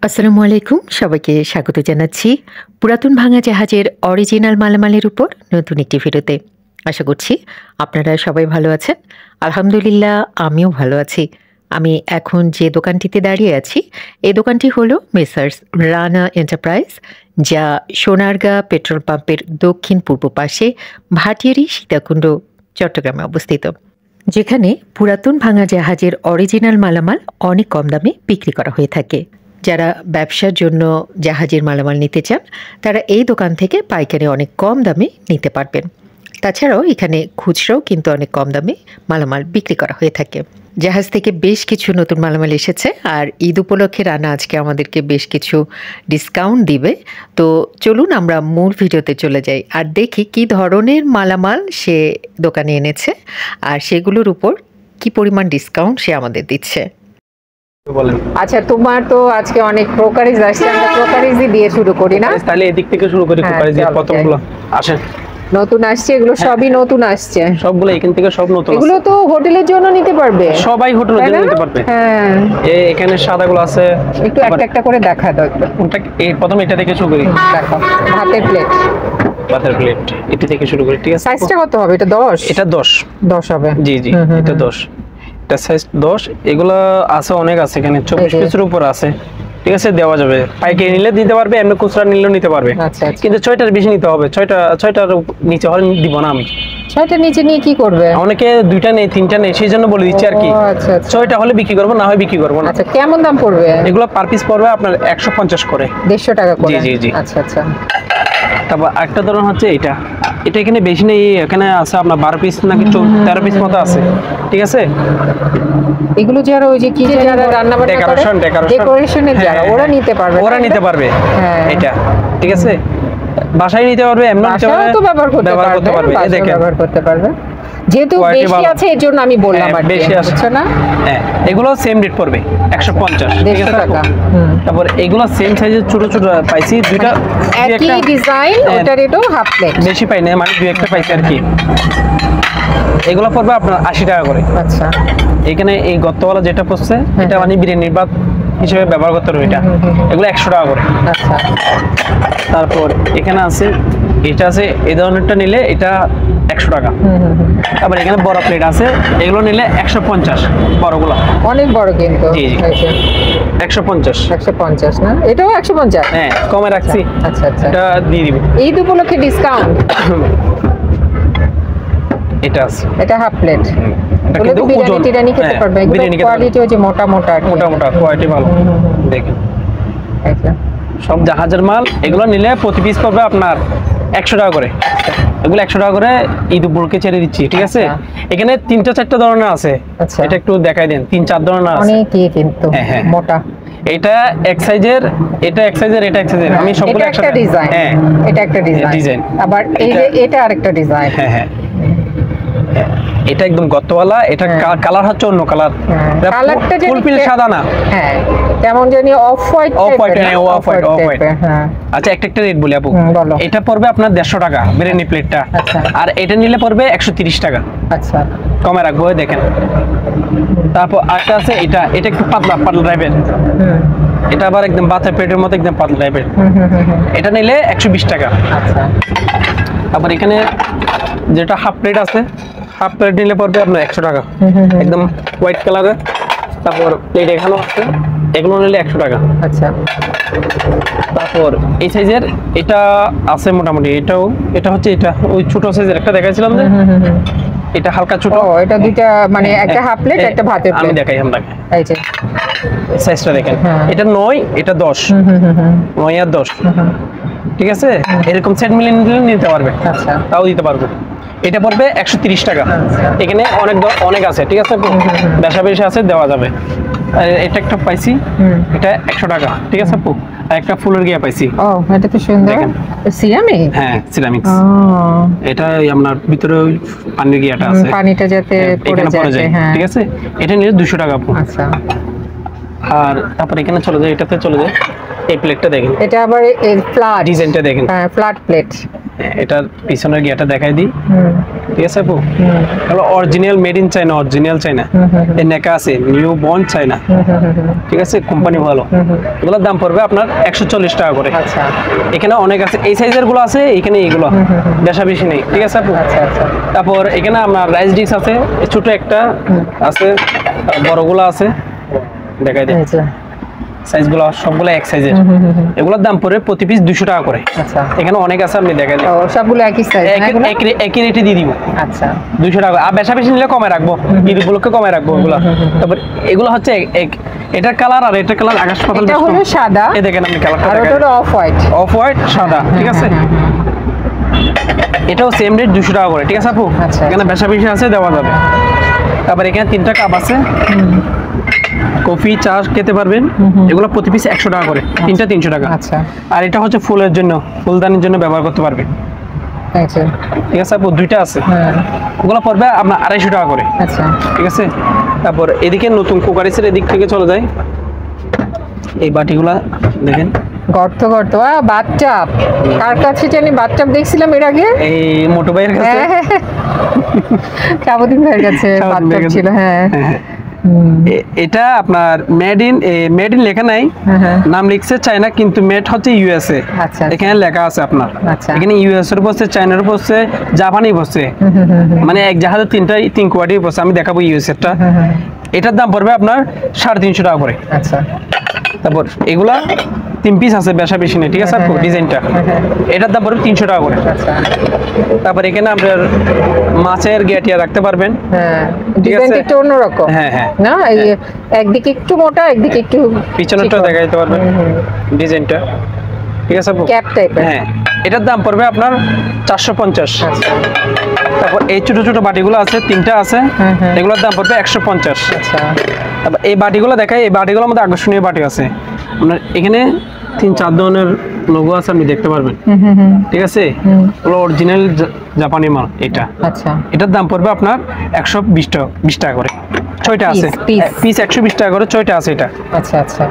আসসালামু আলাইকুম, সবাইকে স্বাগত জানাচ্ছি পুরাতন ভাঙা জাহাজের অরিজিনাল মালামালের উপর নতুন একটি ভিডিওতে। আশা করছি আপনারা সবাই ভালো আছেন। আলহামদুলিল্লাহ, আমিও ভালো আছি। আমি এখন যে দোকানটিতে দাঁড়িয়ে আছি, এই দোকানটি হলো মেসার্স রানা এন্টারপ্রাইজ, যা সোনারগাঁ পেট্রোল পাম্পের দক্ষিণ পূর্ব পাশে ভাটিয়ারি সীতাকুণ্ড, চট্টগ্রামে অবস্থিত, যেখানে পুরাতন ভাঙা জাহাজের অরিজিনাল মালামাল অনেক কম দামে বিক্রি করা হয়ে থাকে। যারা ব্যবসার জন্য জাহাজের মালামাল নিতে চান, তারা এই দোকান থেকে পাইকারি অনেক কম দামে নিতে পারবেন। তাছাড়াও এখানে খুচরাও কিন্তু অনেক কম দামে মালামাল বিক্রি করা হয়ে থাকে। জাহাজ থেকে বেশ কিছু নতুন মালামাল এসেছে, আর ঈদ উপলক্ষে রানা আজকে আমাদেরকে বেশ কিছু ডিসকাউন্ট দিবে। তো চলুন আমরা মূল ভিডিওতে চলে যাই আর দেখি কি ধরনের মালামাল সে দোকানে এনেছে আর সেগুলোর উপর কি পরিমাণ ডিসকাউন্ট সে আমাদের দিচ্ছে। আচ্ছা, তোমার তো আজকে অনেক ক্রোকারিজ আসছে, আমরা ক্রোকারিজই দিয়ে শুরু করি না? তাহলে এদিক থেকে শুরু করি। ক্রোকারিজের প্রথমগুলো আসেন, নতুন আসছে, এগুলো সবই নতুন আসছে, সবগুলো এখান থেকে সব নতুন। এগুলো তো হোটেলের জন্য নিতে পারবে, সবাই হোটেলের জন্য নিতে পারবে। হ্যাঁ, এখানে সাদাগুলো আছে, একটু একটা একটা করে দেখা দাও। কোনটা? এই প্রথম এটা থেকে শুরু করি। দেখো, ভাতের প্লেট, ভাতের প্লেট এটা থেকে শুরু করি। ঠিক আছে, সাইজটা কত হবে? এটা 10? এটা 10 হবে। জি জি, এটা 10, এটা সাইজ 10। এগুলো আছে, অনেক আছে এখানে, 24 পিসের উপর আছে। ঠিক আছে, দেওয়া যাবে। পাইকারি নিলে দিতে পারবে, এমনি খুচরা নিলেও নিতে পারবে। কিন্তু 6টার বেশি নিতে হবে। 6টার নিচে হলে দিব না আমি। 6টার নিচে নিয়ে কি করবে? অনেকে 2টা নেই, 3টা নেই, সেই জন্য বলে দিচ্ছি আর কি। 6টা হলে বিক্রি করবো, না হয় বিক্রি করবো না। আচ্ছা, কেমন দাম পড়বে? এগুলো পার পিস পড়বে আপনার 150 করে, 150 টাকা করে। জি জি জি। আচ্ছা আচ্ছা। তারপর একটা ধরন হচ্ছে এটা এখানে বেশি নেই, এখানে আছে আপনার 12 পিস নাকি 13 পিস মতো আছে। ঠিক আছে, এগুলো যারা ওই যে কি যারা রান্না বান্না করে, ডেকোরেশনের যারা, ওরা নিতে পারবে, ওরা নিতে পারবে। এটা ঠিক আছে, বাসায় নিতে পারবে, এমন নিতে পারবে, তো ব্যবহার করতে পারবে। এই দেখেন, ব্যবহার করতে পারবে, যেহেতু বেশি আছে এর জন্য আমি বললাম আর বেশি আছে না। হ্যাঁ, এগুলো সেম রেট পড়বে 150 টাকা। তারপর এগুলো সেম সাইজের ছোট ছোট পাইছি, দুইটা একই ডিজাইন, ওটার রেটও হাফ প্লেট, বেশি পাই না, মানে দুই একটা পাইছি আর কি। এগুলো পড়বে আপনার 80 টাকা করে। আচ্ছা, এখানে এই গর্তওয়ালা যেটা পড়ছে, এটা মানে বিরিয়ানির ভাত হিসেবে ব্যবহার করতে হবে। এটা এগুলো 100 টাকা করে। আচ্ছা, তারপর এখানে আছে, এটা আছে, এই ধরনেরটা নিলে এটা 100 টাকা। তারপর এখানে বড় প্লেট আছে, এগুলো নিলে 150, বড়গুলো অনেক বড় কিন্তু। জি জি, 150 না? এটাও 150? হ্যাঁ, কমে রাখছি। আচ্ছা আচ্ছা, এটা দিয়ে দিব ঈদ উপলক্ষে ডিসকাউন্ট। এটা আছে, এটা হাফ প্লেট। এটা কিন্তু ওজন, বিরিয়ানি খেতে পারবে। এগুলো কোয়ালিটি ওই যে মোটা মোটা কোয়ালিটি ভালো। দেখেন, আচ্ছা, সব জাহাজের মাল। এগুলো নিলে প্রতি পিস পড়বে আপনার 100 টাকা করে। এগুলো 100 টাকা করে ঈদ উপলক্ষে ছেড়ে দিচ্ছি। ঠিক আছে, এখানে 3-4টা ধরনের আছে। এটা একটু দেখাই দেন, 3-4 ধরনের আছে, অনেকই কিন্তু মোটা। এটা এক সাইজের, এটা এক সাইজের, এটা এক সাইজের। আমি সবগুলো একটা ডিজাইন। হ্যাঁ, এটা একটা ডিজাইন। আবার এই যে এটা আরেকটা ডিজাইন। হ্যাঁ হ্যাঁ, এটা একদম গর্তওয়ালা। এটা কালার হচ্ছে অন্য কালার, কালারটা যে ফুলফিল সাদা না। হ্যাঁ, কেমন জানি অফ হোয়াইট। হ্যাঁ, আচ্ছা, একটা রেট বলি আপু। এটা পড়বে আপনার 150 টাকা বিরিয়ানি প্লেটটা। আর এটা নিলে পড়বে 130 টাকা। আচ্ছা, কমে রাখবো, দেখেন। তারপর আরেকটা আছে, এটা একটু পাতলা টাইপের। এটা আবার একদম বাচ্চা প্লেটের মতো, একদম পাতলা টাইপের। এটা নিলে 120 টাকা। আচ্ছা, তারপর এখানে যেটা হাফ প্লেট আছে, হাফ প্লেট নিলে পড়বে আপনার 100 টাকা, একদম হোয়াইট কালারের। তারপর প্লেট এখানেও আছে, এগুলো নিলে 100 টাকা। আচ্ছা, তারপর এই সাইজের এটা আছে মোটামুটি। এটা হচ্ছে, এটা ওই ছোট সাইজের একটা দেখাইছিলাম যে, এটা হালকা ছোট। এটা দুইটা, মানে একটা হাফ প্লেট, একটা ভাতের প্লেট। আমি দেখাই আপনাকে, এই যে সাইজটা দেখেন। এটা 9, এটা 10, 9 আর 10। ঠিক আছে, এরকম সেট মিলিয়ে নিতে পারবে। আচ্ছা, তাও দিতে পারবো। এটা পড়বে 130 টাকা। এখানে অনেক আছে। ঠিক আছে, বেশি আছে, দেওয়া যাবে। এটা একটা পাইছি, এটা 100 টাকা। ঠিক আছে আপু, আর একটা ফুলের গিয়া পাইছি। ও, এটা তো সুন্দর, সিরামিক। হ্যাঁ, সিরামিক্স। এটা আপনার ভিতরে পানির গিয়াটা আছে, পানিটা যাতে পড়ে যায়। হ্যাঁ, ঠিক আছে, এটা নিলে 200 টাকা আপু। আচ্ছা, আর তারপর এখানে চলে যায়, এটাতে চলে যায়। এই প্লেটটা দেখেন, এটা আবার ফ্ল্যাট ডিজাইনটা দেখেন, হ্যাঁ ফ্ল্যাট প্লেট। এটার পিছনের গিয়াটা দেখাই দিই, ঠিক আছে আপু? হলো original made in China, original China, এই নেকা আছে নিউ বর্ন চায়না, ঠিক আছে, কোম্পানি ভালো। এগুলোর দাম পড়বে আপনার 140 টাকা করে। আচ্ছা, এখানে অনেক আছে, এই সাইজের গুলো আছে, এখানে এইগুলো বেশা বেশি নেই, ঠিক আছে আপু? আচ্ছা আচ্ছা। তারপর এখানে আপনার রাইস ডিশ আছে, ছোট একটা আছে, বড়গুলো আছে, দেখাই দিই সাইজগুলো, সবগুলো এক সাইজের। এগুলোর দাম পড়ে প্রতি পিস 200 টাকা করে। আচ্ছা, এখানে অনেক আছে, আপনি দেখাই দিন, সবগুলো একই সাইজ, একই রেটে দিয়ে দিব। আচ্ছা, 200 টাকা, আর বেশা বেশি নিলে কমে রাখবো, ঈদ উপলক্ষে কমে রাখবো এগুলো। তারপর এগুলো হচ্ছে এটার কালার আর এটার কালার আকাশ পাতাল, এটা হলো সাদা, এই দেখেন আপনি কালারটা, আর ওটা অফ হোয়াইট, অফ হোয়াইট সাদা, ঠিক আছে? এটাও সেম রেট 200 টাকা করে, ঠিক আছে আপু? এখানে বেশা বেশি আছে, দেওয়া যাবে। তারপর এখানে 3টা কাপ আছে, কফি চা খেতে পারবেন, এগুলো প্রতি পিস 100 টাকা করে, 3টা 300 টাকা। আচ্ছা, আর এটা হচ্ছে ফুলের জন্য, ফুলদানির জন্য ব্যবহার করতে পারবেন, আচ্ছা, ঠিক আছে আপু? 2টা আছে, ওগুলো পড়বে আপনার 250 টাকা করে। আচ্ছা, ঠিক আছে। তারপর এদিকে নতুন কুকারিসের এদিক থেকে চলে যায়, এই বাটিগুলা দেখেন, গর্ত গর্ত, বাথটাব, কার কাছে জানি বাথটাব দেখছিলাম এর আগে, এই মোটু ভাইয়ের কাছে, শাহাবুদ্দিন ভাইয়ের কাছে বাথটাব ছিল, হ্যাঁ। এটা আপনার মেড ইন লেখা নাই, নাম লিখছে চায়না, কিন্তু মেড হচ্ছে ইউএসএ। আচ্ছা, এখানে লেখা আছে আপনার, আচ্ছা, এখানে ইউএস এর বসছে, চায়নার বসছে, জাপানি বসছে, মানে এক জাহাজে 3 কোয়ালিটি বসছে। আমি দেখাবো ইউএস এরটা, এটার দাম পড়বে আপনার 350 টাকা করে। আচ্ছা, তারপর এগুলা 3 পিস আছে, বেশা বেশি নেই, ঠিক আছে আপু? ডিজাইনটা এটার দাম পড়বে 300 টাকা করে। তারপর এখানে আপনার মাছের গেটিয়া রাখতে পারবেন, হ্যাঁ, ডিজাইনটা একটু অন্যরকম, হ্যাঁ হ্যাঁ, না এই একদিকে একটু মোটা, একদিকে একটু পিছনেরটা দেখাই দিতে পারবেন ডিজাইনটা, ঠিক আছে আপু? ক্যাপ টাইপের, হ্যাঁ, এটার দাম পড়বে আপনার 450। তারপর এই ছোট ছোট বাটিগুলো আছে, 3টা আছে, এগুলোর দাম পড়বে 150। আচ্ছা, তারপর এই বাটিগুলো দেখাই, এই বাটিগুলোর মধ্যে আকর্ষণীয় বাটি আছে আপনার, এখানে 3-4 ধরনের লোগো আছে, আপনি দেখতে পারবেন, ঠিক আছে? ওগুলো অরিজিনাল জাপানি মাল এটা। আচ্ছা, এটার দাম পড়বে আপনার 120 টাকা করে, 6টা আছে, পিস 120 টাকা করে, 6টা আছে এটা। আচ্ছা, আচ্ছা,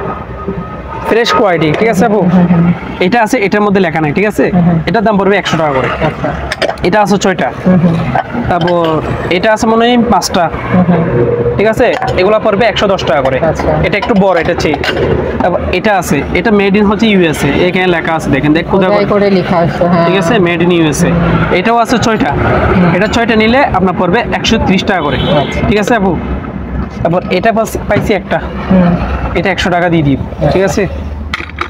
ফ্রেশ কোয়ালিটি, ঠিক আছে আপু? এটা আছে, এটার মধ্যে লেখা নাই, ঠিক আছে? এটার দাম পড়বে 100 টাকা করে। এটা আছে 6টা। তারপর এটা আছে মনে হয় 5টা, ঠিক আছে? এগুলা পড়বে 110 টাকা করে। এটা একটু বড়, এটা চেয়ে। তারপর এটা আছে, এটা মেড ইন হচ্ছে ইউএসএ, এখানে লেখা আছে, দেখেন কোথায় করে লেখা আছে, ঠিক আছে? Made in USA. এটাও আছে 6টা, এটা 6টা নিলে আপনার পড়বে 130 টাকা করে, ঠিক আছে আপু? তারপর এটা পাইছি একটা, এটা 100 টাকা দিয়ে দিই, ঠিক আছে?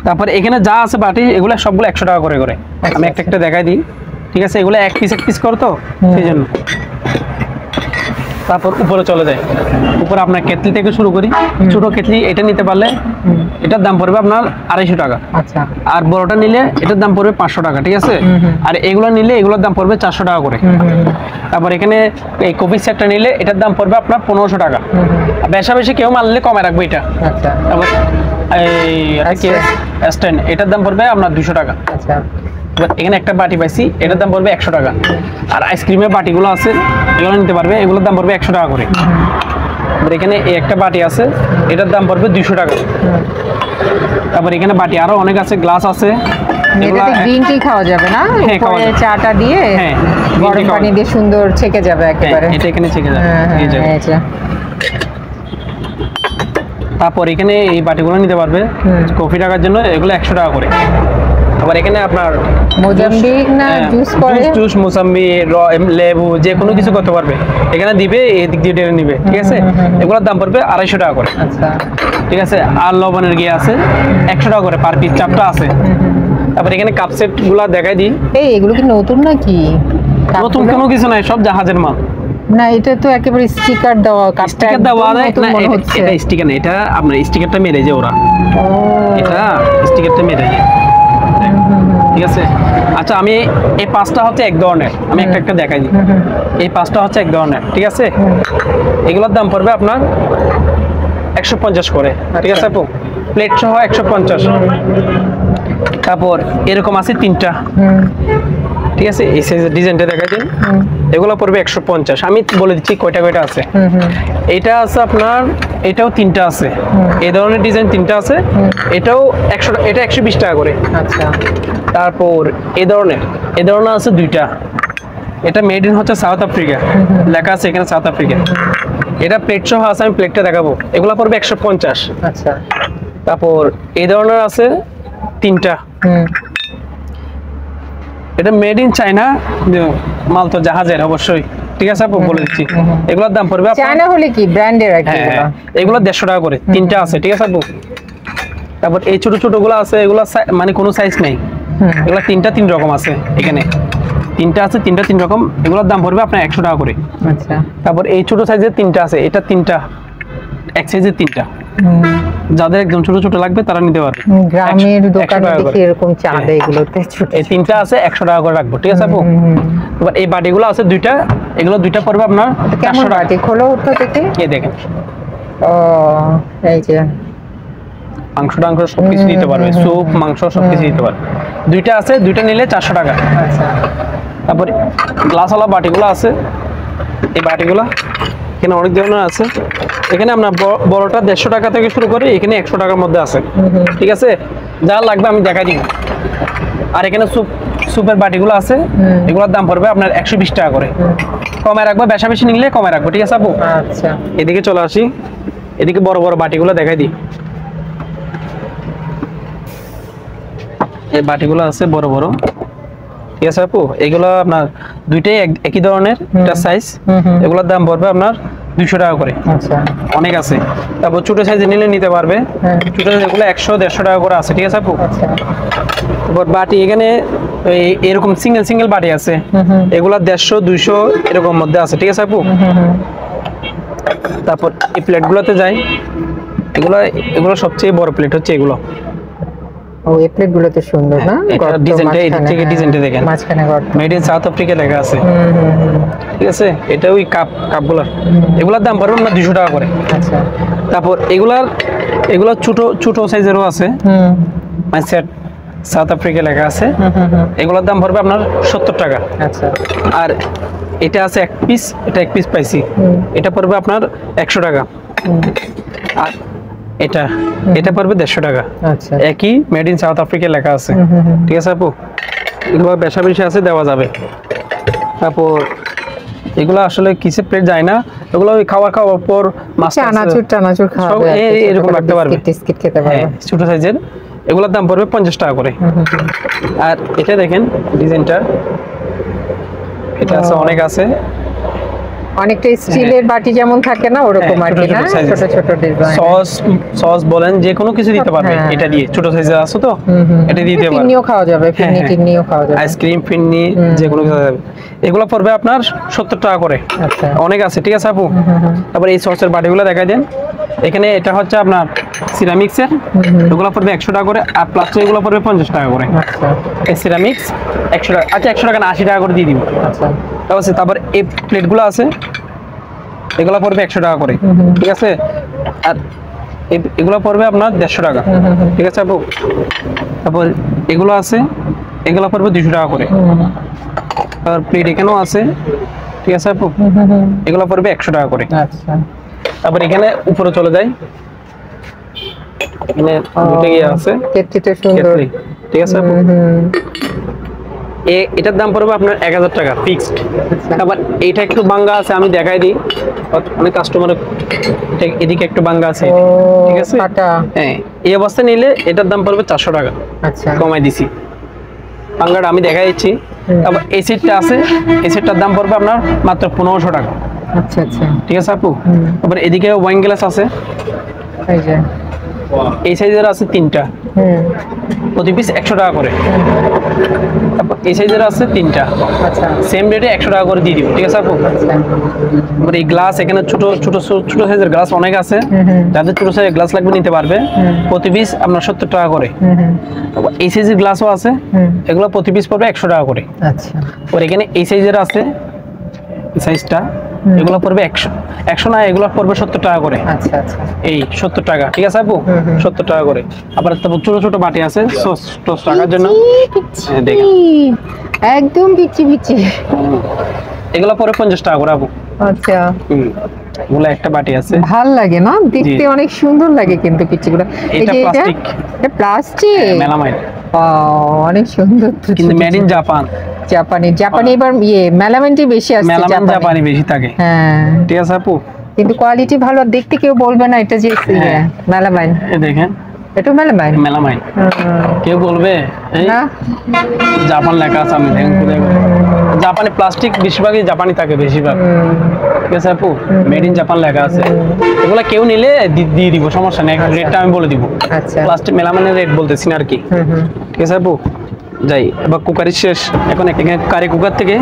তারপর এখানে যা আছে বাটি, এগুলো সবগুলো 100 টাকা করে করে, আমি একটা একটা দেখাই দিই, ঠিক আছে? এগুলো এক পিস করো তো, সেই জন্য। তারপর উপরে চলে যায়, উপরে আপনার কেটলি থেকে শুরু করি, ছোট কেটলি এটা নিতে পারলে এটার দাম পড়বে আপনার 250 টাকা। আচ্ছা, আর বড়টা নিলে এটার দাম পড়বে 500 টাকা, ঠিক আছে? আর এগুলো নিলে এগুলোর দাম পড়বে 400 টাকা করে। তারপর এখানে এই কফি সেটটা নিলে এটার দাম পড়বে আপনার 1500 টাকা। বেশা বেশি কেউ মানলে কমে রাখবে এটা। তারপর এই স্ট্যান্ড, এটার দাম পড়বে আপনার 200 টাকা। আচ্ছা, এখানে একটা বাটি পাইছি, এটার দাম পড়বে 100 টাকা। আর আইসক্রিমের বাটিগুলো আছে, এগুলো নিতে পারবে, এগুলোর দাম পড়বে 100 টাকা করে। এখানে এই একটা বাটি আছে, এটার দাম পড়বে 200 টাকা। তারপর এখানে বাটি আরো অনেক আছে, গ্লাস আছে, গ্রিন টি খাওয়া যাবে না, উপরে চাটা দিয়ে গরম পানি দিয়ে সুন্দর ছেঁকে যাবে একেবারে, এটা এখানে ছেঁকে যাবে, এই যে। তারপর এখানে এই বাটিগুলো নিতে পারবে কফি রাখার জন্য, এগুলো 100 টাকা করে। আবার এখানে আপনার মোজাম্বিক না জুস মোসাম্বি, লেবু, যে কোনো কিছু করতে পারবে, এখানে দিবে, এই দিক দিয়ে টেনে নিবে, ঠিক আছে? এগুলোর দাম পড়বে 250 টাকা করে। আচ্ছা, ঠিক আছে? আর লবণের গিয়ে আছে 100 টাকা করে পার পিস, 4টা আছে। তারপর এখানে কাপ সেট গুলা দেখাই দিই। এগুলো কি নতুন নাকি? নতুন কোনো কিছু নাই, সব জাহাজের মাল। না, এটা তো একেবারে স্টিকার দেওয়া, স্টিকার দেওয়া না, এটা স্টিকার না, এটা আপনার স্টিকারটা মেরে যায় ওরা, এটা স্টিকারটা মেরে যায়, ঠিক আছে? আচ্ছা, আমি এই 5টা হচ্ছে এক ধরনের, আমি একটা একটা দেখাই দিই। এই 5টা হচ্ছে এক ধরনের, ঠিক আছে? এগুলোর দাম পড়বে আপনার 150 করে, ঠিক আছে আপু? প্লেট সহ 150। তারপর এরকম আছে 3টা, ঠিক আছে? এই সাইজের ডিজাইনটা দেখাই দিন, এগুলো পড়বে 150। আমি বলে দিচ্ছি কয়টা কয়টা আছে। এটা আছে আপনার, এটাও তিনটা আছে, এই ধরনের ডিজাইন তিনটা আছে, এটাও 100, এটা 120 টাকা করে। আচ্ছা, তারপর এই ধরনের আছে দুইটা, এটা মেড ইন হচ্ছে সাউথ আফ্রিকা, লেখা আছে এখানে সাউথ আফ্রিকা। এটা প্লেট সহ আছে, আমি প্লেটটা দেখাবো। এগুলো পড়বে 150। আচ্ছা, তারপর এই ধরনের আছে তিনটা, এটা মেড ইন চায়না, মাল তো জাহাজের অবশ্যই, ঠিক আছে আপু বলে দিচ্ছি। এগুলোর দাম পড়বে চায়না হলে কি ব্র্যান্ডের আর কি, এগুলো 150 টাকা করে, তিনটা আছে, ঠিক আছে আপু। তারপর এই ছোট ছোট গুলো আছে, এগুলো মানে কোনো সাইজ নেই, এগুলো তিনটা তিন রকম আছে, এখানে তিনটা আছে, তিনটা তিন রকম, এগুলোর দাম পড়বে আপনার 100 টাকা করে। আচ্ছা, তারপর এই ছোট সাইজের তিনটা আছে, এটা তিনটা এক সাইজের তিনটা, যাদের একদম ছোট ছোট লাগবে তারা নিতে পারবে। গ্রামের দোকানে দেখি এরকম চা দেয়, এগুলোতে ছোট, এই তিনটা আছে 100 টাকা করে রাখবো, ঠিক আছে আপু। এবার এই বাটিগুলো আছে দুইটা, এগুলো দুইটা পড়বে আপনার 400 টাকা। বাটি খোলো ওটা থেকে, এই দেখেন, ও এই যে মাংস টাংস সবকিছু দিতে পারবে, স্যুপ মাংস সবকিছু দিতে পারবে। দুইটা আছে, দুইটা নিলে 400 টাকা। আচ্ছা, তারপর গ্লাসওয়ালা বাটিগুলো আছে, এই বাটিগুলো এখানে অনেক ধরনের আছে। এখানে আপনার বড়টা 150 টাকা থেকে শুরু করে এখানে 100 টাকার মধ্যে আছে, ঠিক আছে। যা লাগবে আমি দেখাই দিব। আর এখানে সুপের বাটিগুলো আছে, এগুলোর দাম পড়বে আপনার 120 টাকা করে। কমে রাখবো, বেশা বেশি নিলে কমে রাখবো, ঠিক আছে আপু। আচ্ছা, এদিকে চলে আসি, এদিকে বড় বড় বাটিগুলো দেখাই দিই। এই বাটিগুলো আছে বড় বড়, ঠিক আছে আপু। এগুলো আপনার দুইটাই একই ধরনের, এটা সাইজ, এগুলোর দাম পড়বে আপনার 200 টাকা করে। আচ্ছা, অনেক আছে। তারপর ছোট সাইজে নিলে নিতে পারবে, ছোট সাইজ এগুলো 100-150 টাকা করে আছে, ঠিক আছে আপু। আচ্ছা, তারপর বাটি এখানে এরকম সিঙ্গেল সিঙ্গেল বাটি আছে, এগুলো 150-200 এরকম মধ্যে আছে, ঠিক আছে আপু। তারপর এই প্লেটগুলোতে যাই, এগুলো সবচেয়ে বড় প্লেট হচ্ছে এগুলো। ও এই প্লেটগুলো তো সুন্দর না, ডিজাইনটা এই থেকে ডিজাইনটা দেখেন, মাঝখানে গর্ত, মেড ইন সাউথ আফ্রিকা লেখা আছে, ঠিক আছে। এটা ওই কাপগুলো, এগুলোর দাম পড়বে না 200 টাকা করে। আচ্ছা, তারপর এগুলো ছোট সাইজেরও আছে, মানে সেট সাউথ আফ্রিকা লেখা আছে, এগুলোর দাম পড়বে আপনার 70 টাকা। আচ্ছা, আর এটা আছে এক পিস, এটা এক পিস পাইছি, এটা পড়বে আপনার 100 টাকা। আর এটা পড়বে 150 টাকা। আচ্ছা, একই মেড ইন সাউথ আফ্রিকা লেখা আছে, ঠিক আছে আপু। এগুলো বেশা বেশি আছে, দেওয়া যাবে। তারপর এগুলো আসলে কিসে প্লেট যায় না, এগুলো ওই খাওয়ার পর মাছ চানাচুর খাওয়াবে, এরকম রাখতে পারবে, বিস্কিট খেতে পারবে, ছোট সাইজের। এগুলোর দাম পড়বে 50 টাকা করে। আর এটা দেখেন ডিজাইনটা, এটা আছে, অনেক আছে, অনেকটা স্টিলের বাটি যেমন থাকে না ওরকম আর কি, না ছোট ছোট ডিজাইন। সস বলেন যে কোনো কিছু দিতে পারবে, এটা দিয়ে ছোট সাইজের আছে তো, এটা দিতে পারবে। ফিন্নিও খাওয়া যাবে, ফিন্নিও খাওয়া যাবে, আইসক্রিম ফিন্নি যে কোনো কিছু যাবে। এগুলো পড়বে আপনার 70 টাকা করে। আচ্ছা, অনেক আছে, ঠিক আছে আপু। তারপর এই সসের বাটিগুলো দেখাই দেন। এখানে এটা হচ্ছে আপনার সিরামিক্সের, এগুলো পড়বে 100 টাকা করে। আর প্লাস্টিক এগুলো পড়বে 50 টাকা করে। আচ্ছা, এই সিরামিক্স 100 টাকা, আচ্ছা 100 টাকা না 80 টাকা করে দিয়ে দিব। আচ্ছা, তারপর এই প্লেটগুলো আছে, এগুলো পড়বে 100 টাকা করে, ঠিক আছে। আর এগুলো পড়বে আপনার 150 টাকা, ঠিক আছে আপু। তারপর এগুলো আছে, এগুলো পড়বে 200 টাকা করে। আর প্লেট এখানেও আছে, ঠিক আছে আপু, এগুলো পড়বে 100 টাকা করে। আচ্ছা, তারপর এখানে উপরে চলে যাই, এখানে দুটো ইয়ে আছে, কেটলিটা সুন্দর, ঠিক আছে আপু। এটার দাম পড়বে আপনার 1000 টাকা ফিক্সড। তারপর এইটা একটু বাঙ্গা আছে, আমি দেখাই দিই, অনেক কাস্টমার এদিকে একটু বাঙ্গা আছে, ঠিক আছে। হ্যাঁ, এই অবস্থা নিলে এটার দাম পড়বে 400 টাকা। আচ্ছা, কমাই দিছি, বাঙ্গাটা আমি দেখাই দিচ্ছি। তারপর এই সেটটা আছে, এই সেটটার দাম পড়বে আপনার মাত্র 1500 টাকা। আচ্ছা, আচ্ছা, ঠিক আছে আপু। তারপর এদিকে ওয়াইন গ্লাস আছে, এই যে এই সাইজের আছে তিনটা, প্রতি পিস 100 টাকা করে। তারপর এই সাইজের আছে তিনটা, আচ্ছা, সেম রেটে 100 টাকা করে দিয়ে দিব, ঠিক আছে আপু। তারপর এই গ্লাস, এখানে ছোট সাইজের গ্লাস অনেক আছে, যাদের ছোট সাইজের গ্লাস লাগবে নিতে পারবে, প্রতি পিস আপনার 70 টাকা করে। তারপর এই সাইজের গ্লাসও আছে, এগুলো প্রতি পিস পড়বে 100 টাকা করে। আচ্ছা, আর এখানে এই সাইজের আছে, এই সাইজটা, এগুলো পড়বে 100 না, এগুলো পড়বে 70 টাকা করে। আচ্ছা, আচ্ছা, এই 70 টাকা, ঠিক আছে আপু, 70 টাকা করে। আবার ছোট ছোট বাটি আছে সস টাকার জন্য, দেখেন একদম পিচি পিচি। এগুলো পরে 50 টাকা করে আপু। আচ্ছা, এগুলো একটা বাটি আছে, ভাল লাগে না দেখতে, অনেক সুন্দর লাগে কিন্তু পিচিগুলো। এই এটা যে প্লাস্টিক, এটা প্লাস্টিক, মেলামাইন, অনেক সুন্দর কিন্তু মেড ইন জাপান। জাপানি এবার মেলামাইনটি বেশি আসছে, মেলামাইন জাপানি বেশি থাকে। হ্যাঁ ঠিক আছে আপু, কিন্তু কোয়ালিটি ভালো, দেখতে কেউ বলবে না এটা যে মেলামাইন। এই দেখেন এটা মেলামাইন, মেলামাইন, কেউ বলবে এই না জাপান লেখা আছে, আমি দেখেন জাপানি প্লাস্টিক বেশিরভাগই জাপানি থাকে বেশিরভাগ। ঠিক আছে আপু, মেড ইন জাপান লেখা আছে, এগুলা কেউ নিলে দিয়ে দিব, সমস্যা নেই, রেটটা আমি বলে দিব। আচ্ছা, প্লাস্টিক মেলামাইনের রেট বলতেছি না আর কি। ঠিক আছে আপু, যাই এবার কুকারি শেষ, এখন এখানে কারি কুকার থেকে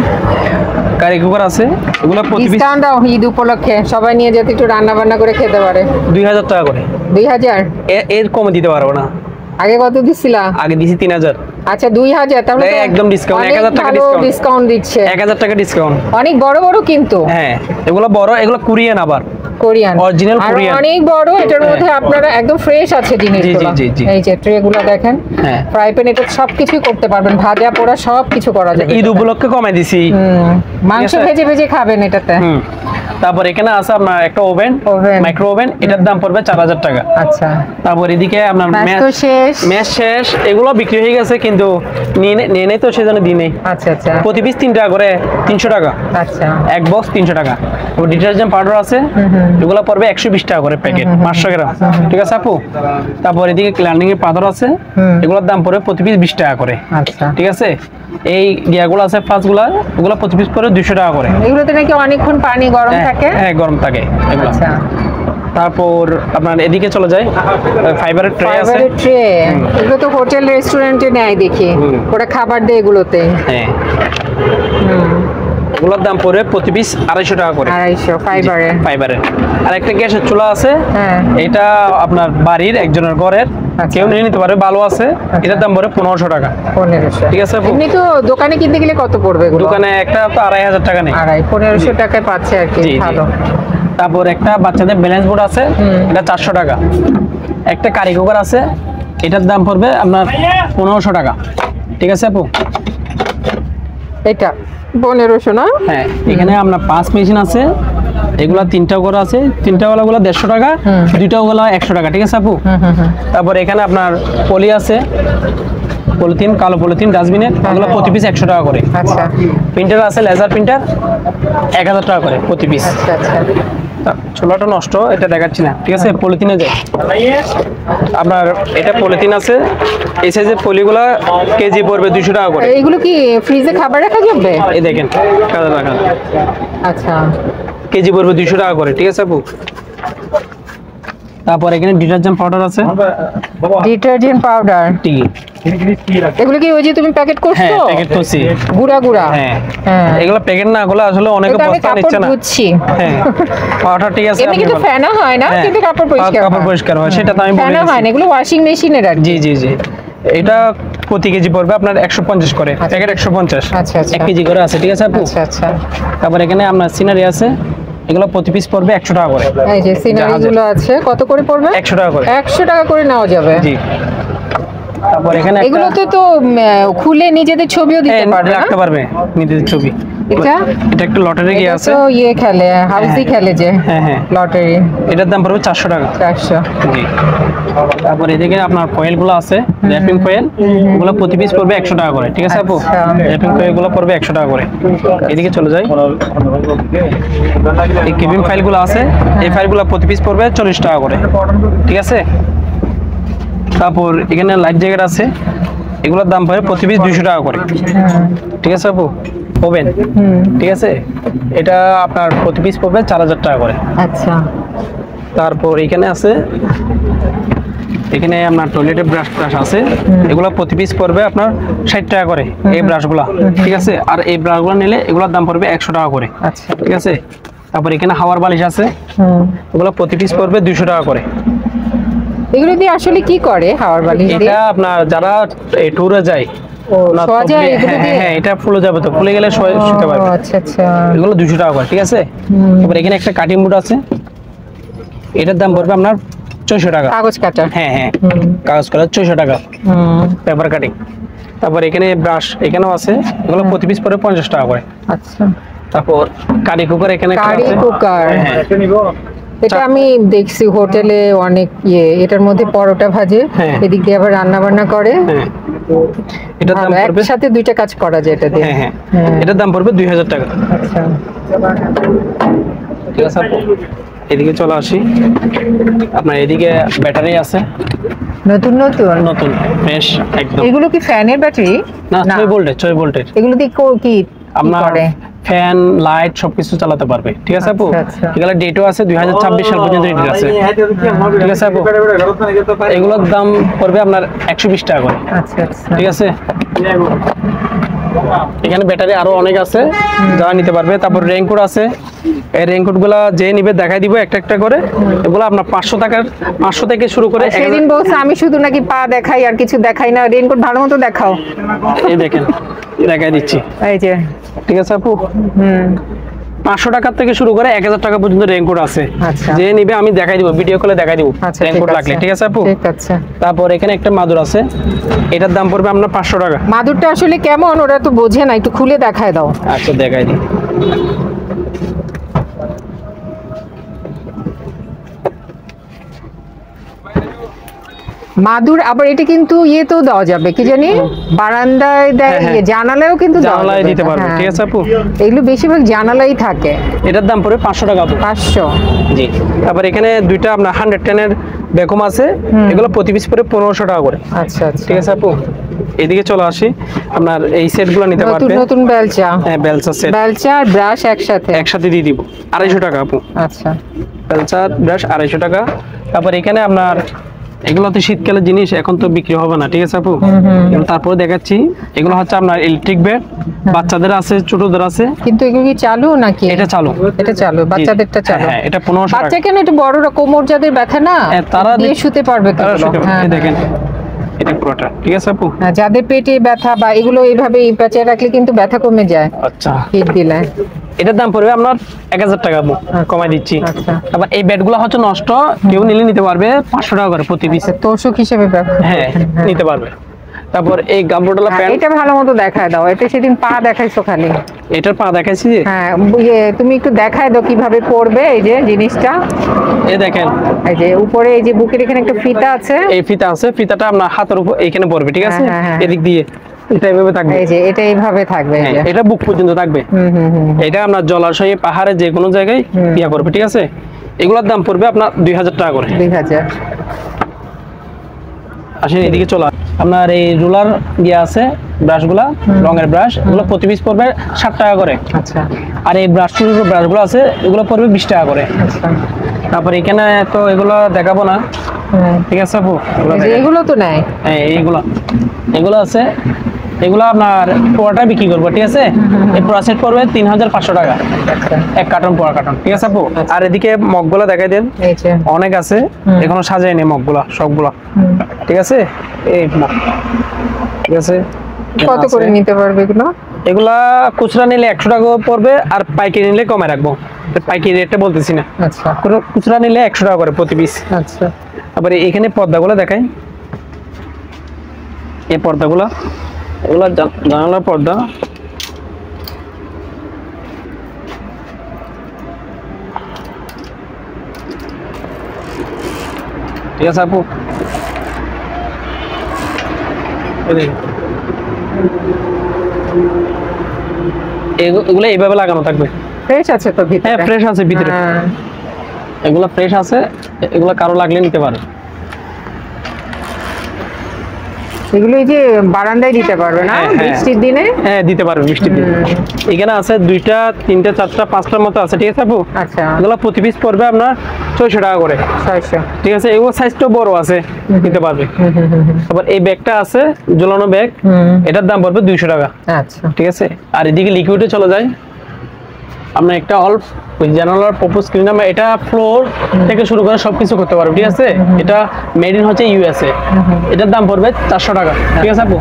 কারি কুকার আছে, এগুলো প্রতি পিস ডিসকাউন্ট দাও ঈদ উপলক্ষে, সবাই নিয়ে যেতে একটু রান্না বান্না করে খেতে পারে। 2000 টাকা করে। 2000? এর কমে দিতে পারবো না। আগে কত দিছিলা? আগে দিছি 3000। আচ্ছা 2000, তাহলে তো একদম ডিসকাউন্ট, 1000 টাকা ডিসকাউন্ট দিচ্ছে, 1000 টাকা ডিসকাউন্ট। অনেক বড় বড় কিন্তু। হ্যাঁ এগুলো বড়, এগুলো কোরিয়ান, আবার কোরিয়ান, অরিজিনাল কোরিয়ান, অনেক বড়। এটার মধ্যে আপনারা একদম ফ্রেশ আছে জিনিসগুলো। এই যে ট্রে গুলো দেখেন, ফ্রাই প্যান, এটা সবকিছুই করতে পারবেন, ভাজা পোড়া সবকিছু করা যাবে। ঈদ উপলক্ষে কমাই দিছি, মাংস ভেজে ভেজে খাবেন এটাতে। তারপর এখানে আছে আপনার একটা ওভেন, মাইক্রো ওভেন, এটার দাম পড়বে 4000 টাকা। আচ্ছা, তারপর এদিকে আপনার ম্যাচ শেষ, এগুলো বিক্রি হয়ে গেছে, কিন্তু নিয়ে নেই তো সেজন্য দিই নেই। আচ্ছা আচ্ছা, প্রতি পিস 3 টাকা করে, 300 টাকা। আচ্ছা, এক বক্স 300 টাকা। ডিটারজেন্ট পাউডার আছে, এগুলো পড়বে 120 টাকা করে প্যাকেট, 500 গ্রাম। ঠিক আছে আপু, তারপর এদিকে ক্লিনিং এর পাউডার আছে, এগুলোর দাম পড়বে প্রতি পিস 20 টাকা করে। আচ্ছা, ঠিক আছে, এই গিয়াগুলো আছে ফ্লাস্কগুলো, ওগুলো প্রতি পিস করে 200 টাকা করে। এগুলোতে নাকি অনেকক্ষণ পানি গরম থাকে? হ্যাঁ গরম থাকে এগুলো। আচ্ছা, তারপর আপনার এদিকে চলে যায়, ফাইবারের ট্রে আছে। এগুলো তো হোটেল রেস্টুরেন্টে নেয় দেখি, ওরা খাবার দেয় এগুলোতে। হ্যাঁ, এগুলোর দাম পড়বে প্রতি পিস 250 টাকা করে। 250 ফাইবারের। আর একটা গ্যাসের চুলা আছে, এটা আপনার বাড়ির একজনের ঘরের, কেউ নিয়ে নিতে পারে, ভালো আছে। এটার দাম পড়বে 1500 টাকা। 1500, ঠিক আছে। এমনি তো দোকানে কিনতে গেলে কত পড়বে এগুলো? দোকানে একটা তো 2500 টাকা নেই, 1500 টাকায় পাচ্ছে আর কি, ভালো। তারপর একটা বাচ্চাদের ব্যালেন্স বোর্ড আছে, এটা 400 টাকা। একটা কারি কুকার আছে, এটার দাম পড়বে আপনার 1500 টাকা। ঠিক আছে আপু, এটা 1500 না? হ্যাঁ, এখানে আপনার 5 মেশিন আছে, এগুলা 3টা করে আছে, 3টা ওয়ালাগুলো 150 টাকা, 2টা ওয়ালা 100 টাকা। ঠিক আছে আপু, তারপর এখানে আপনার পলি আছে, পলিথিন, কালো পলিথিন ডাস্টবিনের, ওগুলো প্রতি পিস 100 টাকা করে। আচ্ছা, প্রিন্টার আছে, লেজার প্রিন্টার, 1000 টাকা করে প্রতি পিস। আচ্ছা আচ্ছা, ছোলাটা নষ্ট, এটা দেখাচ্ছি না। ঠিক আছে, পলিথিনে যায় আপনার, এটা পলিথিন আছে, এই সাইজের পলিগুলা কেজি পড়বে 200 টাকা করে। এইগুলো কি ফ্রিজে খাবার রাখা যাবে? এই দেখেন কাদা রাখা, আচ্ছা, কেজি পড়বে 200 টাকা করে। ঠিক আছে আপু, তারপর এখানে ডিটারজেন্ট পাউডার আছে, ডিটারজেন্ট পাউডার, এগুলো কি ওই যে তুমি প্যাকেট করছো? হ্যাঁ প্যাকেট করছি, গুড়া গুড়া। হ্যাঁ এগুলো প্যাকেট না, এগুলো আসলে অনেকে বস্তা নিচ্ছে না। হ্যাঁ পাউডার ঠিক আছে, এমনি কিন্তু ফেনা হয় না, কিন্তু কাপড় পরিষ্কার হয়, সেটা তো আমি বলি। ফেনা হয় না, এগুলো ওয়াশিং মেশিনের আর। জি জি জি, এটা প্রতি কেজি পড়বে আপনার 150 করে, প্যাকেট 150। আচ্ছা আচ্ছা, 1 কেজি করে আছে। ঠিক আছে আপু, আচ্ছা আচ্ছা। তারপর এখানে আপনার সিনারি আছে, এগুলো প্রতি পিস পড়বে 100 টাকা করে। এই যে সিনারি গুলো আছে, কত করে পড়বে? 100 টাকা করে। 100 টাকা করে নেওয়া যাবে। জি, তারপর এখানে এগুলোতে তো খুলে নিজেদের ছবিও দিতে পারবে, রাখতে পারবে নিজেদের ছবি। এটা একটা লটারি গিয়ে আছে, তো খেলে, হাউসি খেলে যে। হ্যাঁ লটারি, এটার দাম পড়বে 400 টাকা। 400। জি, তারপর এদিকে আপনার ফয়েল গুলো আছে, র্যাপিং ফয়েল, ওগুলো প্রতি পিস পড়বে 100 টাকা করে। ঠিক আছে আপু, র্যাপিং ফয়েল গুলো পড়বে 100 টাকা করে। এদিকে চলে যাই, এই কিপিং ফাইল গুলো আছে, এই ফাইল গুলো প্রতি পিস পড়বে 40 টাকা করে। ঠিক আছে, তারপর এখানে লাইট জ্যাকেট আছে, এগুলোর দাম পড়বে প্রতি পিস 200 টাকা করে। ঠিক আছে আপু, ওভেন, ঠিক আছে, এটা আপনার প্রতি পিস পড়বে 4000 টাকা করে। আচ্ছা, তারপর এখানে আছে, এখানে আপনার টয়লেটের ব্রাশ আছে, এগুলো প্রতি পিস পড়বে আপনার 60 টাকা করে এই ব্রাশগুলো। ঠিক আছে, আর এই ব্রাশগুলো নিলে এগুলোর দাম পড়বে 100 টাকা করে। আচ্ছা, ঠিক আছে, তারপর এখানে হাওয়ার বালিশ আছে, এগুলো প্রতি পিস পড়বে 200 টাকা করে। এগুলো দিয়ে আসলে কি করে হাওয়ার বালিশ? এটা আপনার যারা ট্যুরে যায়, হ্যাঁ এটা ফুলে যাবে, তো ফুলে গেলে শুতে পারবে। আচ্ছা আচ্ছা, এগুলো 200 টাকা করে। ঠিক আছে, তারপর এখানে একটা কাটিং বোর্ড আছে, এটার দাম পড়বে আপনার 600 টাকা। কাগজ কাটা, হ্যাঁ হ্যাঁ কাগজ কাটা 600 টাকা, পেপার কাটিং। তারপর এখানে ব্রাশ এখানেও আছে, এগুলো প্রতি পিস পড়বে 50 টাকা করে। আচ্ছা, তারপর কারি কুকার এখানে কারি কুকার, এটা আমি দেখছি হোটেলে অনেক এটার মধ্যে পরোটা ভাজে, এদিক দিয়ে আবার রান্না বান্না করে। এটার দাম পড়বে একসাথে দুইটা কাজ করা যায় এটা দিয়ে। হ্যাঁ এটার দাম পড়বে 2000 টাকা। আচ্ছা ঠিক আছে, এদিকে চলে আসি। আপনার এদিকে ব্যাটারি আছে নতুন নতুন নতুন বেশ একদম। এগুলো কি ফ্যানের ব্যাটারি? না 6 ভোল্টের। এগুলো দিয়ে কি আপনার ফ্যান লাইট সবকিছু চালাতে পারবে। ঠিক আছে আপু, এগুলা ডেটও আছে 2026 সাল পর্যন্ত ডেট আছে। ঠিক আছে আপু, এগুলোর দাম পড়বে আপনার 120 টাকা করে। আচ্ছা আচ্ছা, ঠিক আছে। এখানে ব্যাটারি আরো অনেক আছে, যারা নিতে পারবে। তারপর রেইনকোট আছে, এই রেইনকোট গুলা যে নিবে দেখাই দিব একটা একটা করে। এগুলো আপনার 500 থেকে শুরু করে। সেদিন বলছে আমি শুধু নাকি পা দেখাই আর কিছু দেখাই না, রেইনকোট ভালো মতো দেখাও। এই দেখেন দেখাই দিচ্ছি, এই যে। ঠিক আছে আপু, 500 টাকা থেকে শুরু করে 1000 টাকা পর্যন্ত রেইনকোট আছে। যে নিবে আমি দেখাই দিব, ভিডিও কলে দেখাই দিব রেইনকোট লাগলে। ঠিক আছে আপু, ঠিক আছে। তারপর এখানে একটা মাদুর আছে, এটার দাম পড়বে আপনার 500 টাকা। মাদুরটা আসলে কেমন ওরা তো বোঝে না, একটু খুলে দেখায় দাও। আচ্ছা দেখাই দিই। মাদুর আবার এটা কিন্তু ইয়েতেও দেওয়া যাবে, কি জানি বারান্দায় দেয়, জানালায়ও কিন্তু জানালায় দিতে পারবে। ঠিক আছে আপু, এগুলো বেশিরভাগ জানালাই থাকে। এটার দাম পড়বে 500 টাকা আপু। 500, জি। তারপর এখানে দুইটা আপনার 110 এর ভ্যাকুয়াম আছে, এগুলো প্রতি পিস পড়ে 1500 টাকা করে। আচ্ছা আচ্ছা, ঠিক আছে আপু, এদিকে চলে আসি। আপনার এই সেটগুলো নিতে পারবে। নতুন নতুন বেলচা, হ্যাঁ বেলচা সেট, বেলচা আর ব্রাশ একসাথে দিয়ে দিব 250 টাকা আপু। আচ্ছা, বেলচা ব্রাশ 250 টাকা। তারপর এখানে আপনার এগুলো তো শীতকালের জিনিস, এখন তো বিক্রি হবে না। ঠিক আছে আপু, তারপরে দেখাচ্ছি। এগুলো হচ্ছে আপনার ইলেকট্রিক বেড, বাচ্চাদের আছে ছোটদের আছে। কিন্তু এগুলো কি চালু নাকি? এটা চালু, বাচ্চাদেরটা চালু। হ্যাঁ এটা 1500 টাকা। বাচ্চা কেন, এটা বড়রা কোমর যাদের ব্যথা না তারা দিয়ে শুতে পারবে তো। দেখেন এটা পুরোটা। ঠিক আছে আপু, যাদের পেটে ব্যথা বা এগুলো এইভাবে পেঁচিয়ে রাখলে কিন্তু ব্যথা কমে যায়। আচ্ছা, হিট দিলে। এটার দাম পড়বে আপনার 1000 টাকা আপু, কমাই দিচ্ছি। তারপর এই বেডগুলো হচ্ছে নষ্ট, কেউ নিলে নিতে পারবে 500 টাকা করে প্রতি পিস, তোষক হিসেবে হ্যাঁ নিতে পারবে। তারপর এই গামবুটলা প্যান্ট, এটা ভালো মতো দেখায় দাও। এটা সেদিন পা দেখাইছো খালি, এটার পা দেখাইছি। হ্যাঁ তুমি একটু দেখায় দাও কিভাবে পড়বে এই যে জিনিসটা। এই দেখেন, এই যে উপরে এই যে বুকের এখানে একটা ফিতা আছে, এই ফিতা আছে, ফিতাটা আপনার হাতের উপর এইখানে পড়বে। ঠিক আছে, এদিক দিয়ে এটা এইভাবে থাকবে। এই যে এটা এইভাবে থাকবে, এটা বুক পর্যন্ত থাকবে। এটা আপনার জলাশয়ে পাহাড়ে যে কোনো জায়গায় ইয়া করবে। ঠিক আছে, এগুলোর দাম পড়বে আপনার 2000 টাকা করে। 2000। আসেন এদিকে চলা। আপনার এই রুলার আছে, ব্রাশগুলা রঙের ব্রাশ, এগুলো প্রতি পিস পড়বে 60 টাকা করে। আচ্ছা, আর এই ব্রাশগুলো আছে, এগুলো পড়বে 20 টাকা করে। আচ্ছা, তারপর এখানে তো এগুলো দেখাবো না। ঠিক আছে আপু, এগুলো তো নাই। হ্যাঁ এগুলো আছে, এগুলো আপনার পোড়াটা বিক্রি করবো। ঠিক আছে, এই পোড়া সেট পড়বে 3500 টাকা, এক কার্টন পোড়া কার্টন। ঠিক আছে আপু, আর এদিকে মগগুলা দেখাই দেন, অনেক আছে, এখনো সাজায়নি মগগুলা সবগুলা। ঠিক আছে, এই মগ। ঠিক আছে, কত করে নিতে পারবে এগুলো? এগুলা খুচরা নিলে 100 টাকা পড়বে, আর পাইকারি নিলে কমে রাখবো। পাইকারি রেটটা বলতেছি না। আচ্ছা, খুচরা নিলে 100 টাকা করে প্রতি পিস। আচ্ছা, তারপরে এখানে পর্দাগুলো দেখাই, এই পর্দাগুলো, এগুলো জানালার পর্দা। ঠিক আছে আপু, এগুলো এইভাবে লাগানো থাকবে। ফ্রেশ আছে তো ভিতরে? হ্যাঁ ফ্রেশ আছে ভিতরে, এগুলো ফ্রেশ আছে, এগুলো কারো লাগলে নিতে পারে। এগুলো এই যে বারান্দায় দিতে পারবে না বৃষ্টির দিনে? হ্যাঁ দিতে পারবে বৃষ্টির দিনে। এখানে আছে 2টা 3টা 4টা 5টার মতো আছে। ঠিক আছে আপু, আচ্ছা, এগুলো প্রতি পিস পড়বে আপনার 600 টাকা করে। 600। ঠিক আছে, এগুলো সাইজটা বড় আছে, নিতে পারবে। তারপর এই ব্যাগটা আছে, ঝোলানো ব্যাগ, এটার দাম পড়বে 200 টাকা। আচ্ছা, ঠিক আছে। আর এদিকে লিকুইডে চলে যায়, আমরা একটা অল্প জানালার পপো স্ক্রিন, আমরা এটা ফ্লোর থেকে শুরু করে সবকিছু করতে পারবো। ঠিক আছে, এটা মেড ইন হচ্ছে USA, এটার দাম পড়বে 400 টাকা। ঠিক আছে আপু,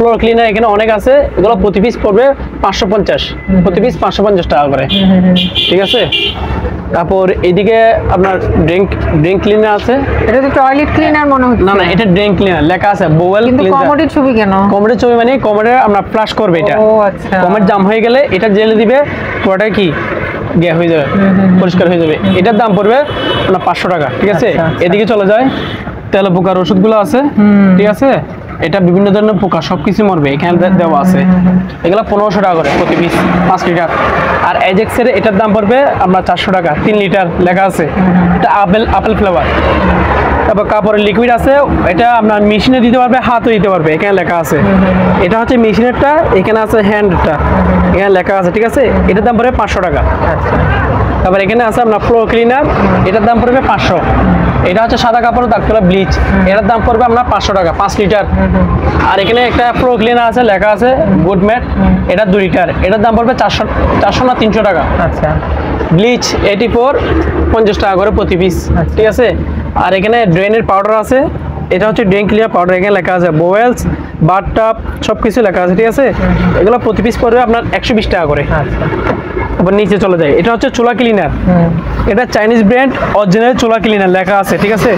ফ্লোর ক্লিনার এখানে অনেক আছে, এগুলো প্রতি পিস পড়বে 550, প্রতি পিস 550 টাকা করে, ঠিক আছে। তারপর এইদিকে আপনার ড্রিঙ্ক ক্লিনার আছে। এটা তো টয়লেট ক্লিনার মনে হচ্ছে। না এটা ড্রিঙ্ক ক্লিনার লেখা আছে বোয়েল ক্লিনার। কমোডের ছবি কেন? কমোডের ছবি মানে কমোডে আমরা ফ্লাশ করবে এটা। ও আচ্ছা। কমোড জাম হয়ে গেলে এটা জেলে দিবে, পুরোটা কি গিয়ে হয়ে যাবে, পরিষ্কার হয়ে যাবে। এটার দাম পড়বে আপনার 500 টাকা, ঠিক আছে। এদিকে চলে যায় তেল পোকার ওষুধগুলো আছে, ঠিক আছে। এটা বিভিন্ন ধরনের পোকা সবকিছু মরবে, এখানে দেওয়া আছে। এগুলো 1500 টাকা করে প্রতি পিস 5 লিটার। আর এজেক্সের এটার দাম পড়বে আপনার 400 টাকা, 3 লিটার লেখা আছে। এটা আপেল ফ্লেভার। তারপর কাপড়ের লিকুইড আছে, এটা আপনার মেশিনে দিতে পারবে, হাতও দিতে পারবে, এখানে লেখা আছে। এটা হচ্ছে মেশিনেরটা, এখানে আছে হ্যান্ডটা, এখানে লেখা আছে, ঠিক আছে। এটার দাম পড়বে 500 টাকা। তারপর এখানে আছে আপনার ফ্লোর ক্লিনার, এটার দাম পড়বে 500। এটা হচ্ছে সাদা কাপড় দাগ তোলা ব্লিচ, এটার দাম পড়বে আপনার 500 টাকা, 5 লিটার। আর এখানে একটা ফ্লোর ক্লিনার আছে, লেখা আছে গুড ম্যাট, এটা 2 লিটার, এটার দাম পড়বে 400 না 300 টাকা। আচ্ছা। ব্লিচ 84, 50 টাকা করে প্রতি পিস, ঠিক আছে। আর এখানে ড্রেনের পাউডার আছে, এটা হচ্ছে ড্রেন ক্লিয়ার পাউডার, এখানে লেখা আছে বোয়েলস, বাথটাব, সব কিছু লেখা আছে, ঠিক আছে। এগুলো প্রতি পিস পড়বে আপনার 120 টাকা করে। আবার নিচে চলে যায়, এটা হচ্ছে চুলা ক্লিনার, এটা চাইনিজ ব্র্যান্ড অরিজিনাল চুলা ক্লিনার লেখা আছে, ঠিক আছে।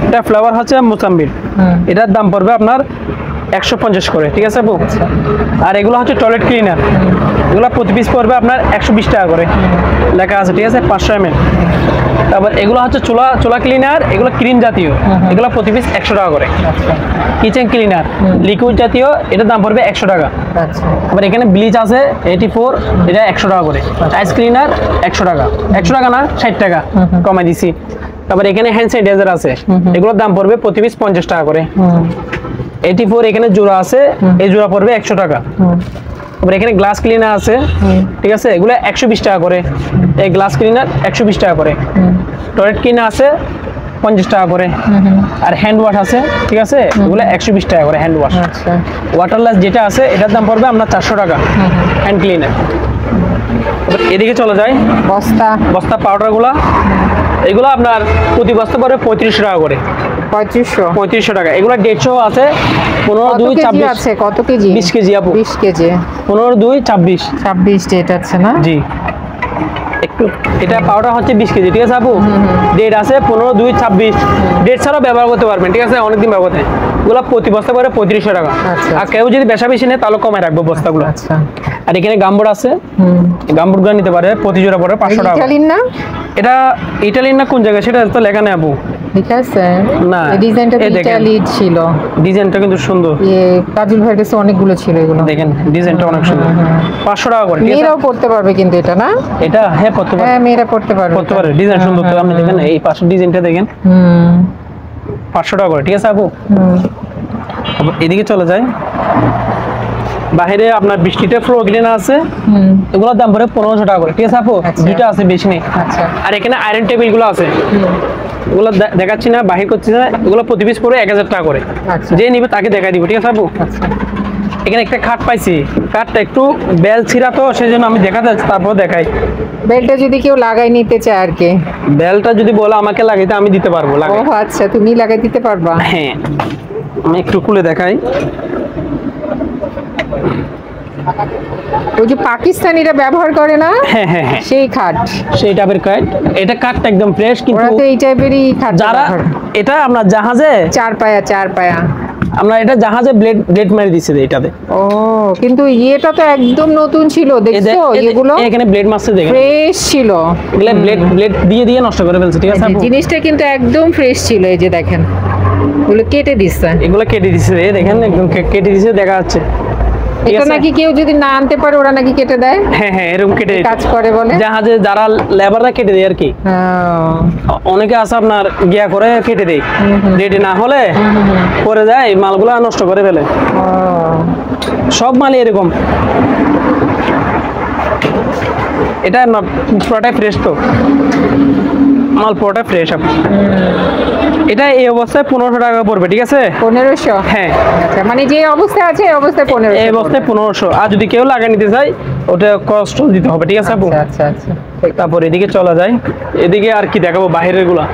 এটা ফ্লেভার হচ্ছে মোসাম্বির, এটার দাম পড়বে আপনার 150 করে, ঠিক আছে আপু। আর এগুলো হচ্ছে টয়লেট ক্লিনার, এগুলো প্রতি পিস পড়বে আপনার 120 টাকা করে লেখা আছে, ঠিক আছে, 500 ml। তারপর এগুলো হচ্ছে চুলা ক্লিনার, এগুলো ক্রিম জাতীয়, এগুলো প্রতি পিস 100 টাকা করে। কিচেন ক্লিনার লিকুইড জাতীয়, এটার দাম পড়বে 100 টাকা। আবার এখানে ব্লিচ আছে 84, এটা 100 টাকা করে। টাইস ক্লিনার 100 টাকা, 100 টাকা না 60 টাকা কমাই দিছি। তারপর এখানে হ্যান্ড স্যানিটাইজার আছে, এগুলোর দাম পড়বে প্রতি পিস 50 টাকা করে। 84 এখানে জোড়া আছে, এই জোড়া পড়বে 100 টাকা। তারপর এখানে গ্লাস ক্লিনার আছে, ঠিক আছে, এগুলো 120 টাকা করে। এই গ্লাস ক্লিনার 120 টাকা করে। টয়লেট ক্লিনার আছে 50 টাকা করে। আর হ্যান্ড ওয়াশ আছে, ঠিক আছে, এগুলো 120 টাকা করে হ্যান্ড ওয়াশ। ওয়াটারলেস যেটা আছে এটার দাম পড়বে আপনার 400 টাকা হ্যান্ড ক্লিনার। এদিকে চলে যায় বস্তা পাউডারগুলো, এগুলো আপনার প্রতি বস্তা পড়বে 3500 টাকা করে। 3500 টাকা। এগুলো 150 আছে, 15 2 26 আছে। কত কেজি? 20 কেজি আপু। 20 কেজি। 15 2 26 ডেট আছে না? জি। একটু এটা পাউডার হচ্ছে 20 কেজি, ঠিক আছে আপু। ডেট আছে 15 2 26, ডেট ছাড়াও ব্যবহার করতে পারবেন, ঠিক আছে, অনেকদিন ব্যবহার করতে। এগুলো প্রতি বস্তা করে 3500 টাকা। আর কেউ যদি বেশি নেয় তাহলে কমায় রাখবো বস্তাগুলো। আর এখানে গামবুট আছে, গামবুটগুলো নিতে পারে, প্রতি জোড়া পড়ে 500 টাকা। ইটালিয়ান না? এটা ইটালিয়ান না কোন জায়গায় সেটা তো লেখা নেই আপু। ঠিক আছে, না ডিজাইনটা ইটালিয়ান ছিল, ডিজাইনটা কিন্তু সুন্দর। কাজল ভাইয়ের কাছে অনেকগুলো ছিল, এগুলো দেখেন ডিজাইনটা অনেক সুন্দর। 500 টাকা করে। মেয়েরাও পড়তে পারবে কিন্তু এটা না? এটা হ্যাঁ পড়তে পারবে, হ্যাঁ মেয়েরা পড়তে পারবে, ডিজাইন সুন্দর। তো আপনি দেখেন এই পাশের ডিজাইনটা দেখেন, 500 টাকা করে, ঠিক আছে আপু। এদিকে চলে যায়, বাইরে আপনার বৃষ্টিতে ফ্লোর ক্লিনার আছে, এগুলোর দাম পড়ে 1500 টাকা করে, ঠিক আছে আপু। দুইটা আছে, বেশি নেই। আর এখানে আয়রন টেবিল গুলো আছে, এগুলো দেখাচ্ছি না, বাহির করছি না, এগুলো প্রতি পিস পড়ে 1000 টাকা করে। যে নিবে তাকে দেখাই দিব, ঠিক আছে আপু। এখানে একটা খাট পাইছি, খাটটা একটু বেল ছিঁড়া, তো সেই জন্য আমি দেখাতে যাচ্ছি, তারপর দেখাই। বেলটা যদি কেউ লাগাই নিতে চায় আর কি, বেলটা যদি বলো আমাকে লাগাইতে আমি দিতে পারবো। ও আচ্ছা, তুমি লাগাই দিতে পারবা? হ্যাঁ, আমি একটু খুলে দেখাই। ওই যে পাকিস্তানিরা ব্যবহার করে না, হ্যাঁ হ্যাঁ হ্যাঁ, সেই খাট, সেই টাইপের খাট। এটা কাঠটা একদম ফ্রেশ, কিন্তু ওরা তো এই টাইপেরই খাট। যারা এটা আমরা জাহাজে চার পায়া আমরা এটা জাহাজে ব্লেড মেরে দিছি এটাতে। ও, কিন্তু এটা তো একদম নতুন ছিল, দেখছো? এগুলো এখানে ব্লেড মারছে, দেখেন ফ্রেশ ছিল। এগুলো ব্লেড দিয়ে নষ্ট করে ফেলছে, ঠিক আছে আপু। জিনিসটা কিন্তু একদম ফ্রেশ ছিল, এই যে দেখেন, এগুলো কেটে দিছে, এগুলো কেটে দিছে, দেখেন একদম কেটে দিছে, দেখা যাচ্ছে। এটা নাকি কেউ যদি না আনতে পারে ওরা নাকি কেটে দেয়। হ্যাঁ হ্যাঁ, এরকম কেটে কাজ করে বলে, জাহাজে যারা লেবাররা কেটে দেয় আর কি। অনেকে আছে আপনার গিয়া করে কেটে দেয়, রেডি না হলে পরে যায়, মালগুলা নষ্ট করে ফেলে। সব মালই এরকম। এটা না পুরোটাই ফ্রেশ, তো মাল পুরোটা ফ্রেশ। এটা এই অবস্থায় 1500 টাকা পড়বে, ঠিক আছে। 1500? হ্যাঁ, আচ্ছা, মানে যে অবস্থায় আছে এই অবস্থায় 1500, এই অবস্থায় 1500। আর যদি কেউ লাগা নিতে চায় ওটা কষ্ট দিতে হবে, ঠিক আছে আপু। আচ্ছা আচ্ছা। তারপর এদিকে চলা যায়, এদিকে আর কি দেখাবো, বাইরের গুলা।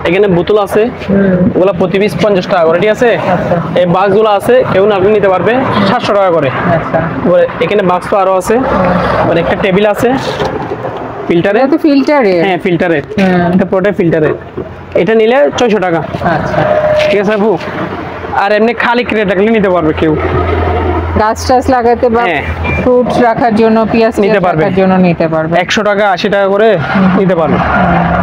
এখানে বোতল আছে, ওগুলো প্রতি পিস 50 টাকা করে, ঠিক আছে। এই বাক্সগুলো আছে, কেউ না নিতে পারবে 700 টাকা করে। এখানে বাক্স তো আরো আছে, মানে একটা টেবিল আছে ফিল্টারে, তো ফিল্টারে, হ্যাঁ ফিল্টারে, এটা পুরোটা ফিল্টারে। এটা নিলে 600 টাকা। আচ্ছা ঠিক আছে আপু। আর এমনি খালি ক্রেট রাখলে নিতে পারবে কেউ, গাছ টাছ লাগাতে বা ফ্রুটস রাখার জন্য, পেঁয়াজ নিতে পারবে, রাখার জন্য নিতে পারবে। 100 টাকা 80 টাকা করে নিতে পারবে।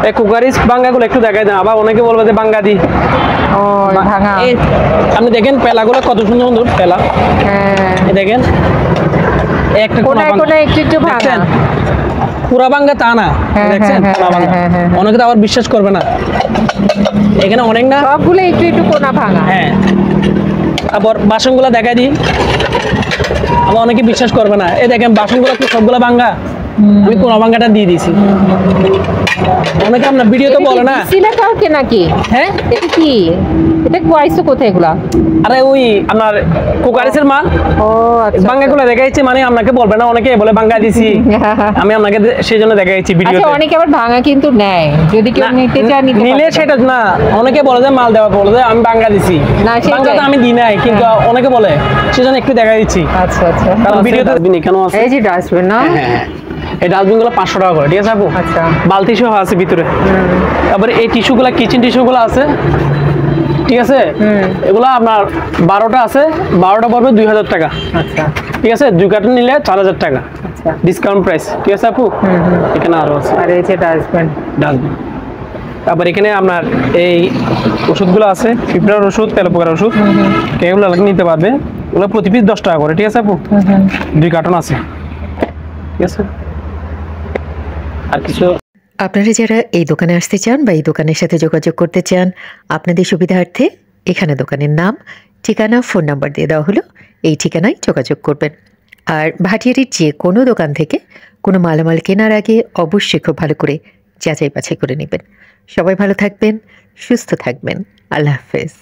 এই কুকারিস বাঙ্গাগুলো একটু দেখাই দেন, আবার অনেকে বলবে যে বাঙ্গা দি। ও ভাঙা, আপনি দেখেন পেলাগুলো কত সুন্দর সুন্দর পেলা, হ্যাঁ দেখেন একটা কোনায় কোনায় একটু ভাঙা, পুরা বাঙ্গা তা না, দেখছেন কোনা বাঙ্গা। অনেকে তো আবার বিশ্বাস করবে না, এখানে অনেক না, সবগুলো একটু কোনা ভাঙা। হ্যাঁ আবার বাসনগুলো দেখাই দিই, আবার অনেকে বিশ্বাস করবে না। এই দেখেন বাসনগুলো সবগুলো ভাঙা, আমি কোনা ভাঙাটা দিয়ে দিয়েছি। অনেকে আপনার ভিডিও তো বলে না সিলা কাউকে নাকি, হ্যাঁ এটা কি, এটা কোয়াইছো কোথায় এগুলা? আরে ওই আপনার কুকারিসের মাল, ও আচ্ছা বাঙ্গাগুলো দেখাইছি, মানে আপনাকে বলবে না, অনেকে বলে বাঙ্গা দিছি, আমি আপনাকে সেই জন্য দেখাইছি ভিডিওতে। আচ্ছা অনেকে আবার ভাঙা কিন্তু নেয়, যদি কেউ নিতে চায় নিলে সেটা না, অনেকে বলে যে মাল দেওয়া, বলে যে আমি বাঙ্গা দিছি, বাঙ্গা তো আমি দিই নাই, কিন্তু অনেকে বলে, সেজন্য একটু দেখা দিচ্ছি। আচ্ছা আচ্ছা, কারণ ভিডিওতে কেন আছে, এই যে ডাস্টবিন না, এই ডাস্টবিনগুলো 500 টাকা করে, ঠিক আছে আপু। আচ্ছা বালতি সহ আছে ভিতরে। তারপরে এই টিস্যুগুলো, কিচেন টিস্যুগুলো আছে, ঠিক আছে। এগুলো আপনার 12টা আছে, 12টা পড়বে 2000 টাকা। আচ্ছা ঠিক আছে, 2 কার্টন নিলে 4000 টাকা, আচ্ছা ডিসকাউন্ট প্রাইস, ঠিক আছে আপু। এখানে আরো আছে, আর এই যে ডাস্টবিন। তারপর এখানে আপনার এই ওষুধগুলো আছে, পিঁপড়ার ওষুধ, তেলাপোকার ওষুধ, কেউগুলো নিতে পারবে। ওগুলো প্রতি পিস 10 টাকা করে, ঠিক আছে আপু। 2 কার্টন আছে, ঠিক আছে। আর কিছু আপনারা যারা এই দোকানে আসতে চান বা এই দোকানের সাথে যোগাযোগ করতে চান, আপনাদের সুবিধার্থে এখানে দোকানের নাম, ঠিকানা, ফোন নাম্বার দিয়ে দেওয়া হলো। এই ঠিকানায় যোগাযোগ করবেন। আর ভাটিয়ারির যে কোনো দোকান থেকে কোনো মালামাল কেনার আগে অবশ্যই খুব ভালো করে যাচাই বাছাই করে নেবেন। সবাই ভালো থাকবেন, সুস্থ থাকবেন। আল্লাহ হাফেজ।